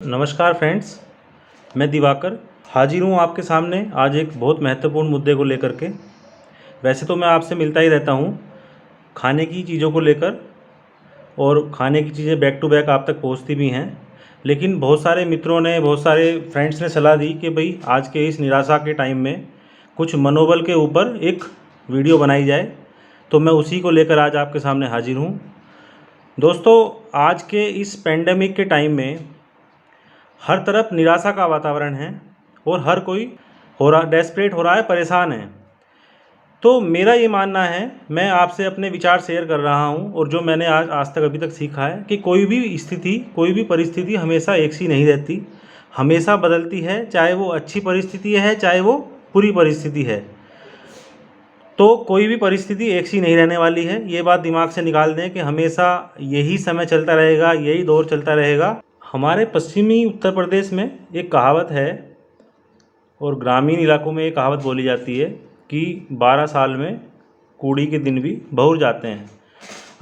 नमस्कार फ्रेंड्स, मैं दिवाकर हाजिर हूँ आपके सामने आज एक बहुत महत्वपूर्ण मुद्दे को लेकर के। वैसे तो मैं आपसे मिलता ही रहता हूँ खाने की चीज़ों को लेकर, और खाने की चीज़ें बैक टू बैक आप तक पहुँचती भी हैं। लेकिन बहुत सारे मित्रों ने, बहुत सारे फ्रेंड्स ने सलाह दी कि भाई आज के इस निराशा के टाइम में कुछ मनोबल के ऊपर एक वीडियो बनाई जाए, तो मैं उसी को लेकर आज आपके सामने हाजिर हूँ। दोस्तों, आज के इस पेंडेमिक के टाइम में हर तरफ निराशा का वातावरण है और हर कोई डेस्परेट हो रहा है, परेशान है। तो मेरा ये मानना है, मैं आपसे अपने विचार शेयर कर रहा हूँ, और जो मैंने आज तक अभी तक सीखा है कि कोई भी स्थिति, कोई भी परिस्थिति हमेशा एक सी नहीं रहती, हमेशा बदलती है। चाहे वो अच्छी परिस्थिति है, चाहे वो बुरी परिस्थिति है, तो कोई भी परिस्थिति एक सी नहीं रहने वाली है। ये बात दिमाग से निकाल दें कि हमेशा यही समय चलता रहेगा, यही दौर चलता रहेगा। हमारे पश्चिमी उत्तर प्रदेश में एक कहावत है, और ग्रामीण इलाकों में एक कहावत बोली जाती है कि 12 साल में कूड़ी के दिन भी बहुर जाते हैं।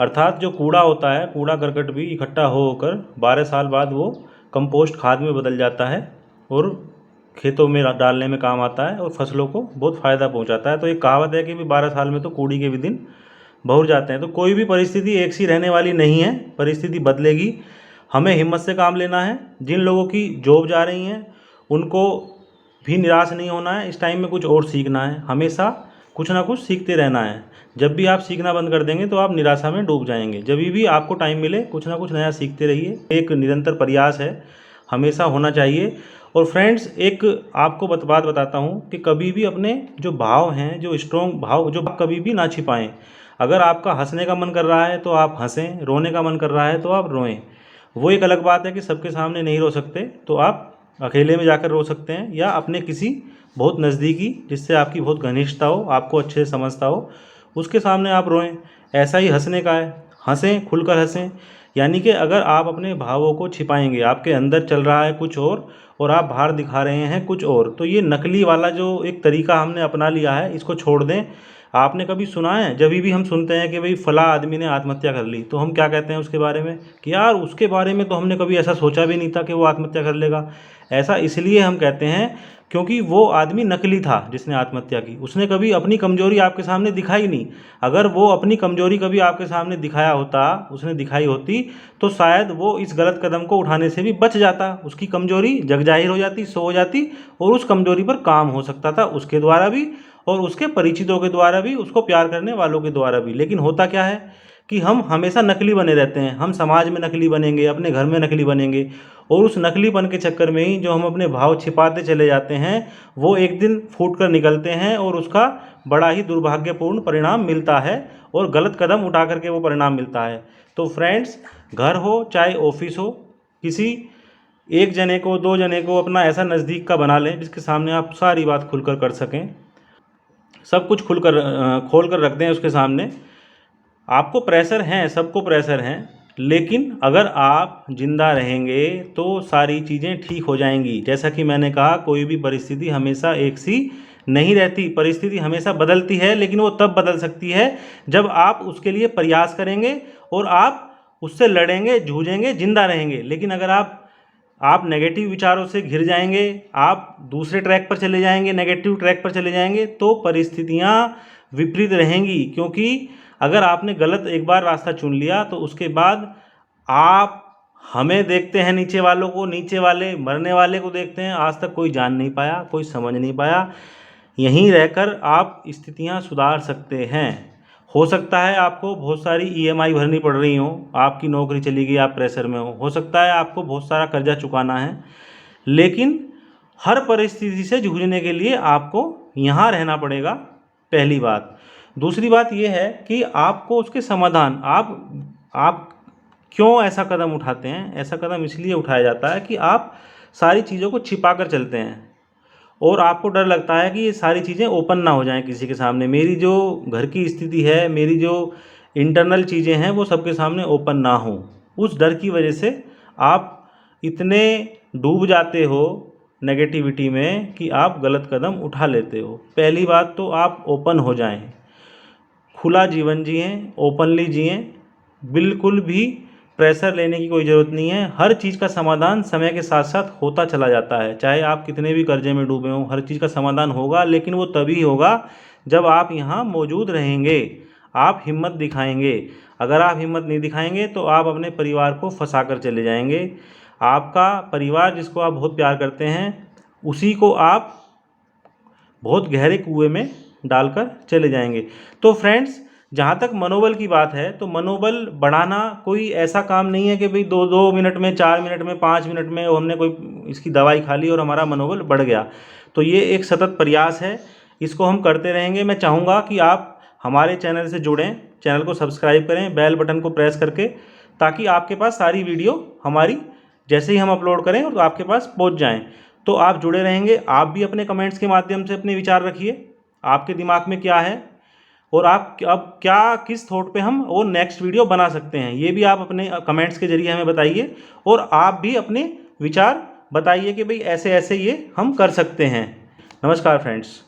अर्थात जो कूड़ा होता है, कूड़ा करकट भी इकट्ठा होकर 12 साल बाद वो कंपोस्ट खाद में बदल जाता है और खेतों में डालने में काम आता है और फसलों को बहुत फ़ायदा पहुंचाता है। तो एक कहावत है कि भी 12 साल में तो कूड़ी के भी दिन बहुर जाते हैं। तो कोई भी परिस्थिति एक सी रहने वाली नहीं है, परिस्थिति बदलेगी। हमें हिम्मत से काम लेना है। जिन लोगों की जॉब जा रही हैं उनको भी निराश नहीं होना है। इस टाइम में कुछ और सीखना है, हमेशा कुछ ना कुछ सीखते रहना है। जब भी आप सीखना बंद कर देंगे तो आप निराशा में डूब जाएंगे। जब भी आपको टाइम मिले कुछ ना कुछ नया सीखते रहिए। एक निरंतर प्रयास है, हमेशा होना चाहिए। और फ्रेंड्स, एक आपको बात बताता हूँ कि कभी भी अपने जो भाव हैं, जो स्ट्रॉन्ग भाव, जो कभी भी ना छिपाएं। अगर आपका हंसने का मन कर रहा है तो आप हंसें, रोने का मन कर रहा है तो आप रोएं। वो एक अलग बात है कि सबके सामने नहीं रो सकते, तो आप अकेले में जाकर रो सकते हैं, या अपने किसी बहुत नज़दीकी, जिससे आपकी बहुत घनिष्ठता हो, आपको अच्छे से समझता हो, उसके सामने आप रोएं। ऐसा ही हंसने का है, हंसें, खुलकर हंसें। यानी कि अगर आप अपने भावों को छिपाएंगे, आपके अंदर चल रहा है कुछ और आप बाहर दिखा रहे हैं कुछ और, तो ये नकली वाला जो एक तरीका हमने अपना लिया है, इसको छोड़ दें। आपने कभी सुना है, जब भी हम सुनते हैं कि भाई फला आदमी ने आत्महत्या कर ली, तो हम क्या कहते हैं उसके बारे में कि यार उसके बारे में तो हमने कभी ऐसा सोचा भी नहीं था कि वो आत्महत्या कर लेगा। ऐसा इसलिए हम कहते हैं क्योंकि वो आदमी नकली था जिसने आत्महत्या की। उसने कभी अपनी कमजोरी आपके सामने दिखाई नहीं। अगर वो अपनी कमजोरी कभी आपके सामने दिखाया होता, उसने दिखाई होती, तो शायद वो इस गलत कदम को उठाने से भी बच जाता। उसकी कमजोरी जग जाहिर हो जाती, सो हो जाती, और उस कमजोरी पर काम हो सकता था उसके द्वारा भी, और उसके परिचितों के द्वारा भी, उसको प्यार करने वालों के द्वारा भी। लेकिन होता क्या है कि हम हमेशा नकली बने रहते हैं। हम समाज में नकली बनेंगे, अपने घर में नकली बनेंगे, और उस नकलीपन के चक्कर में ही जो हम अपने भाव छिपाते चले जाते हैं, वो एक दिन फूट कर निकलते हैं, और उसका बड़ा ही दुर्भाग्यपूर्ण परिणाम मिलता है, और गलत कदम उठा करके वो परिणाम मिलता है। तो फ्रेंड्स, घर हो चाहे ऑफिस हो, किसी एक जने को, दो जने को अपना ऐसा नज़दीक का बना लें जिसके सामने आप सारी बात खुलकर कर सकें। सब कुछ खोल कर रख दें उसके सामने। आपको प्रेशर हैं, सबको प्रेशर हैं, लेकिन अगर आप जिंदा रहेंगे तो सारी चीज़ें ठीक हो जाएंगी। जैसा कि मैंने कहा, कोई भी परिस्थिति हमेशा एक सी नहीं रहती, परिस्थिति हमेशा बदलती है, लेकिन वो तब बदल सकती है जब आप उसके लिए प्रयास करेंगे और आप उससे लड़ेंगे, जूझेंगे, जिंदा रहेंगे। लेकिन अगर आप नेगेटिव विचारों से घिर जाएंगे, आप दूसरे ट्रैक पर चले जाएंगे, नेगेटिव ट्रैक पर चले जाएंगे, तो परिस्थितियां विपरीत रहेंगी। क्योंकि अगर आपने गलत एक बार रास्ता चुन लिया तो उसके बाद आप, हमें देखते हैं नीचे वालों को, नीचे वाले मरने वाले को देखते हैं, आज तक कोई जान नहीं पाया, कोई समझ नहीं पाया। यहीं रहकर आप स्थितियां सुधार सकते हैं। हो सकता है आपको बहुत सारी ईएमआई भरनी पड़ रही हो, आपकी नौकरी चली गई, आप प्रेशर में हो सकता है आपको बहुत सारा कर्जा चुकाना है, लेकिन हर परिस्थिति से जूझने के लिए आपको यहाँ रहना पड़ेगा, पहली बात। दूसरी बात यह है कि आपको उसके समाधान, आप क्यों ऐसा कदम उठाते हैं? ऐसा कदम इसलिए उठाया जाता है कि आप सारी चीज़ों को छिपा कर चलते हैं, और आपको डर लगता है कि ये सारी चीज़ें ओपन ना हो जाएं किसी के सामने। मेरी जो घर की स्थिति है, मेरी जो इंटरनल चीज़ें हैं, वो सबके सामने ओपन ना हो। उस डर की वजह से आप इतने डूब जाते हो नेगेटिविटी में कि आप गलत कदम उठा लेते हो। पहली बात तो आप ओपन हो जाएं, खुला जीवन जिएं, ओपनली जिएं, बिल्कुल भी प्रेशर लेने की कोई ज़रूरत नहीं है। हर चीज़ का समाधान समय के साथ साथ होता चला जाता है। चाहे आप कितने भी कर्जे में डूबे हों, हर चीज़ का समाधान होगा, लेकिन वो तभी होगा जब आप यहाँ मौजूद रहेंगे, आप हिम्मत दिखाएंगे। अगर आप हिम्मत नहीं दिखाएंगे तो आप अपने परिवार को फंसा कर चले जाएंगे। आपका परिवार, जिसको आप बहुत प्यार करते हैं, उसी को आप बहुत गहरे कुएं में डालकर चले जाएंगे। तो फ्रेंड्स, जहाँ तक मनोबल की बात है, तो मनोबल बढ़ाना कोई ऐसा काम नहीं है कि भाई 2-2 मिनट में, 4 मिनट में, 5 मिनट में हमने कोई इसकी दवाई खा ली और हमारा मनोबल बढ़ गया। तो ये एक सतत प्रयास है, इसको हम करते रहेंगे। मैं चाहूँगा कि आप हमारे चैनल से जुड़ें, चैनल को सब्सक्राइब करें, बेल बटन को प्रेस करके, ताकि आपके पास सारी वीडियो हमारी जैसे ही हम अपलोड करें तो आपके पास पहुंच जाएं। तो आप जुड़े रहेंगे। आप भी अपने कमेंट्स के माध्यम से अपने विचार रखिए, आपके दिमाग में क्या है और आप अब क्या, किस थॉट पे हम वो नेक्स्ट वीडियो बना सकते हैं, ये भी आप अपने कमेंट्स के जरिए हमें बताइए। और आप भी अपने विचार बताइए कि भाई ऐसे ऐसे ये हम कर सकते हैं। नमस्कार फ्रेंड्स।